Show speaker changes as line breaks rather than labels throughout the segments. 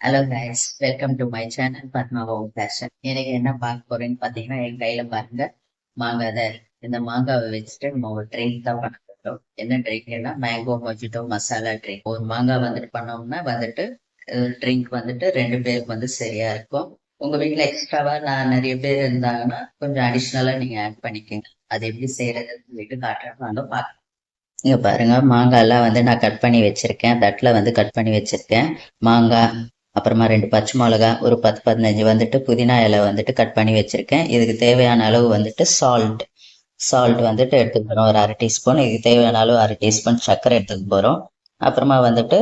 Hello guys, welcome to my channel Padma home fashion. இன்னைக்கு என்ன பார்க்க போறேன்னு பார்த்தீங்கன்னா, என் கையில பாருங்க மாங்காய் தான் இருக்கு. இந்த மாங்காவை வச்சுட்டு நம்ம ஒரு ட்ரிங்க் தான் பண்ண போறோம். என்ன ட்ரிங்க்னா மேங்கோ மொஜிட்டோ மசாலா ட்ரிங்க். ஒரு மாங்காய் வந்துட்டு பண்ணோம்னா வந்துட்டு ட்ரிங்க் வந்துட்டு 2 பேருக்கு வந்து சரியா இருக்கும். உங்க வீட்ல எக்ஸ்ட்ராவா நான் நிறைய பேர் இருந்தாங்கன்னா கொஞ்சம் அடிஷ்னலா நீங்க ஆட் பண்ணிக்கோங்க. அது எப்படி செய்யறதுன்னு சொல்லிட்டு காட்டுறேன், வாங்க பார்க்கலாம். இங்க பாருங்க, மாங்காய் எல்லாம் வந்து நான் கட் பண்ணி வச்சிருக்கேன். தட்டுல வந்து கட் பண்ணி வச்சிருக்கேன். மாங்காய், அப்புறமா 2 பச்சை மிளகா, ஒரு 10 15 வந்துட்டு புதினா இலை வந்துட்டு கட் பண்ணி வச்சிருக்கேன். இதுக்கு தேவையான அளவு வந்துட்டு சால்ட் வந்துட்டு எடுத்துக்க போறோம், ஒரு 1/2 டீஸ்பூன். இதுக்கு தேவையான அளவு 1/2 டீஸ்பூன் சர்க்கரை எடுத்துக்க போறோம். அப்புறமா வந்துட்டு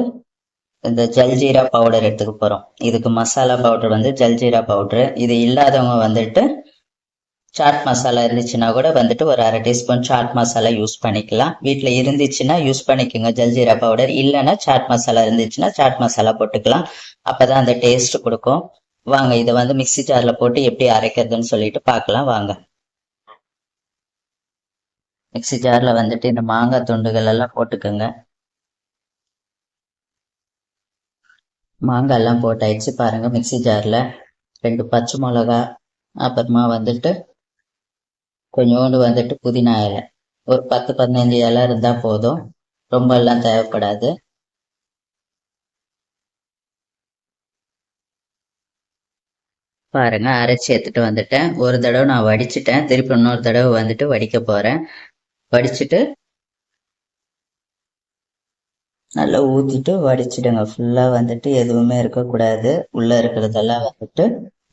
இந்த ஜல்ஜீரா பவுடர் எடுத்துக்க போறோம். இதுக்கு மசாலா பவுடர் வந்து ஜல்ஜீரா பவுடர். இது இல்லாதவங்க வந்துட்டு சாட் மசாலா இருந்துச்சுன்னா கூட வந்துட்டு ஒரு 1/2 டீஸ்பூன் சாட் மசாலா யூஸ் பண்ணிக்கலாம். வீட்டில் இருந்துச்சுன்னா யூஸ் பண்ணிக்கோங்க ஜல்ஜீரா பவுடர். இல்லைன்னா சாட் மசாலா இருந்துச்சுன்னா சாட் மசாலா போட்டுக்கலாம். அப்பதான் அந்த டேஸ்ட் கொடுக்கும். வாங்க இதை வந்து மிக்ஸி ஜார்ல போட்டு எப்படி அரைக்கிறதுன்னு சொல்லிட்டு பார்க்கலாம் வாங்க. மிக்ஸி ஜார்ல வந்துட்டு இந்த மாங்காய் துண்டுகள் எல்லாம் போட்டுக்கோங்க. மாங்காய் எல்லாம் போட்டாயிடுச்சு பாருங்க. மிக்ஸி ஜார்ல 2 பச்சை மிளகா, அப்புறமா வந்துட்டு கொஞ்சோண்டு வந்துட்டு புதினா இலை, ஒரு 10 15 இலை இருந்தா போதும், ரொம்ப எல்லாம் தேவைப்படாது. பாருங்க, அரைச்சி எடுத்துட்டு வந்துட்டேன். ஒரு தடவை நான் வடிச்சிட்டேன், திருப்பி இன்னொரு தடவை வந்துட்டு வடிக்க போறேன். வடிச்சிட்டு நல்லா ஊத்திட்டு வடிச்சிடுங்க. ஃபுல்லா வந்துட்டு எதுவுமே இருக்கக்கூடாது. உள்ள இருக்கிறதெல்லாம் வந்துட்டு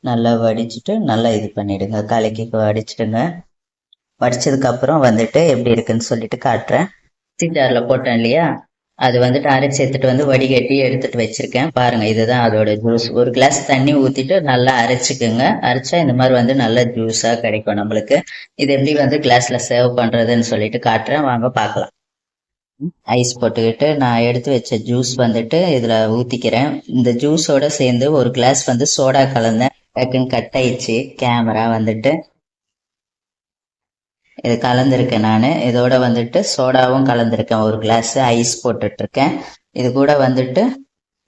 நல்லா வடிச்சிட்டு நல்லா இது பண்ணிடுங்க, கலக்கி வடிச்சிடுங்க. வடிச்சதுக்கு அப்புறம் வந்துட்டு எப்படி இருக்குன்னு சொல்லிட்டு காட்டுறேன். மிக்ஸி ஜார்ல போட்டேன் இல்லையா, அது வந்துட்டு அரைச்சி எடுத்துட்டு வந்து வடிகட்டி எடுத்துட்டு வச்சிருக்கேன். பாருங்க, இதுதான் அதோட ஜூஸ். ஒரு கிளாஸ் தண்ணி ஊத்திட்டு நல்லா அரைச்சிக்குங்க. அரைச்சா இந்த மாதிரி வந்து நல்ல ஜூஸா கிடைக்கும் நம்மளுக்கு. இது எப்படி வந்து கிளாஸ்ல சர்வ் பண்றதுன்னு சொல்லிட்டு காட்டுறேன், வாங்க பார்க்கலாம். ஐஸ் போட்டுக்கிட்டு நான் எடுத்து வச்ச ஜூஸ் வந்துட்டு இதுல ஊத்திக்கிறேன். இந்த ஜூஸோட சேர்ந்து ஒரு கிளாஸ் வந்து சோடா கலந்தேன். டக்குன்னு கட் ஆயிடுச்சு கேமரா வந்துட்டு. இது கலந்துருக்கேன் நான். இதோட வந்துட்டு சோடாவும் கலந்துருக்கேன். ஒரு கிளாஸ் ஐஸ் போட்டுட்டு இருக்கேன். இது கூட வந்துட்டு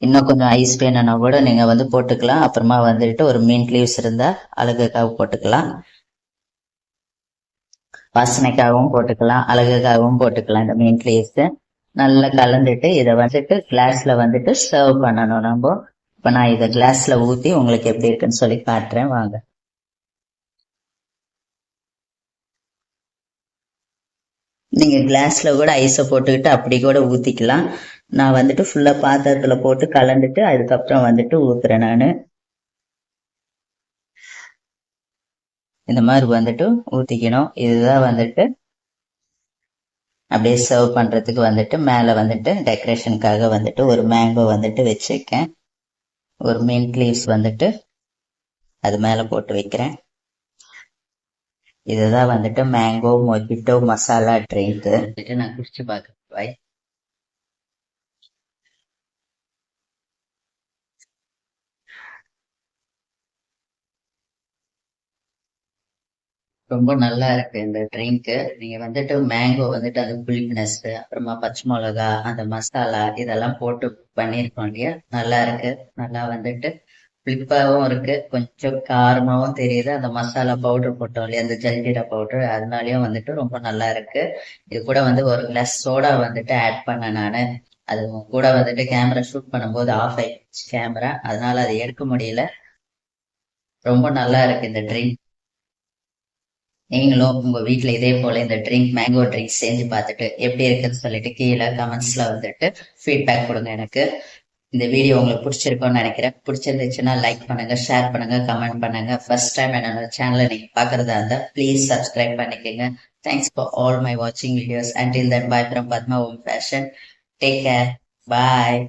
இன்னும் கொஞ்சம் ஐஸ் வேணும்னா கூட நீங்க வந்து போட்டுக்கலாம். அப்புறமா வந்துட்டு ஒரு மின்ட் லீவ்ஸ் இருந்தா அழகுக்காக போட்டுக்கலாம், வாசனைக்காகவும் போட்டுக்கலாம், அழகுக்காகவும் போட்டுக்கலாம். இந்த மின்ட் லீவ்ஸ் நல்லா கலந்துட்டு இதை வந்துட்டு கிளாஸ்ல வந்துட்டு சர்வ் பண்ணணும் நம்ம. இப்ப நான் இதை கிளாஸ்ல ஊத்தி உங்களுக்கு எப்படி இருக்குன்னு சொல்லி காட்டுறேன் வாங்க. நீங்க கிளாஸ்ல கூட ஐஸை போட்டுக்கிட்டு அப்படி கூட ஊத்திக்கலாம். நான் வந்துட்டு ஃபுல்லா பாத்திரத்துல போட்டு கலந்துட்டு அதுக்கப்புறம் வந்துட்டு ஊத்துறேன் நானு. இந்த மாதிரி வந்துட்டு ஊத்திக்கணும். இதுதான் வந்துட்டு அப்படியே சர்வ் பண்றதுக்கு வந்துட்டு மேல வந்துட்டு டெக்கரேஷனுக்காக வந்துட்டு ஒரு மேங்கோ வந்துட்டு வச்சிருக்கேன். ஒரு மின்ட் லீவ்ஸ் வந்துட்டு அது மேல போட்டு வைக்கிறேன். இதுதான் வந்துட்டு மேங்கோ மொஜிட்டோ மசாலா ட்ரிங்க். நான் குடிச்சு பார்க்கிறேன். ரொம்ப நல்லா இருக்கு இந்த ட்ரிங்க். நீங்க வந்துட்டு மேங்கோ வந்துட்டு அது புளிப்னஸ், அப்புறமா பச்சை மிளகா, அந்த மசாலா இதெல்லாம் போட்டு பண்ணியிருக்கோம் இல்லையா, நல்லா இருக்கு. நல்லா வந்துட்டு புளிப்பாவும் இருக்கு, கொஞ்சம் காரமாவும் தெரியுது. அந்த மசாலா பவுடர் போட்டோம் இல்லையா, அந்த ஜல்ஜீரா பவுடர், அதனாலயும் வந்துட்டு ரொம்ப நல்லா இருக்கு. இது கூட வந்து ஒரு கிளாஸ் சோடா வந்துட்டு ஆட் பண்ணேன் நானு. அது கூட வந்துட்டு கேமரா ஷூட் பண்ணும்போது ஆஃப் ஆயிடுச்சு கேமரா, அதனால அதை எடுக்க முடியல. ரொம்ப நல்லா இருக்கு இந்த ட்ரிங்க். நீங்களும் உங்க வீட்ல இதே போல இந்த ட்ரிங்க் மேங்கோ ட்ரிங்க் செஞ்சு பார்த்துட்டு எப்படி இருக்குன்னு சொல்லிட்டு கீழே கமெண்ட்ஸ்ல வந்துட்டு ஃபீட்பேக் கொடுங்க எனக்கு. இந்த வீடியோ உங்களுக்கு பிடிச்சிருக்கும்னு நினைக்கிறேன். பிடிச்சிருந்துச்சுன்னா லைக் பண்ணுங்க, ஷேர் பண்ணுங்க, கமெண்ட் பண்ணுங்க. ஃபர்ஸ்ட் டைம் என்னோட சேனலை நீங்க பாக்குறதா இருந்தா ப்ளீஸ் சப்ஸ்கிரைப் பண்ணிக்கோங்க. தேங்க்ஸ் ஃபார் ஆல் மை வாட்சிங் videos. Until then, by from Padma home fashion. Take care. Bye.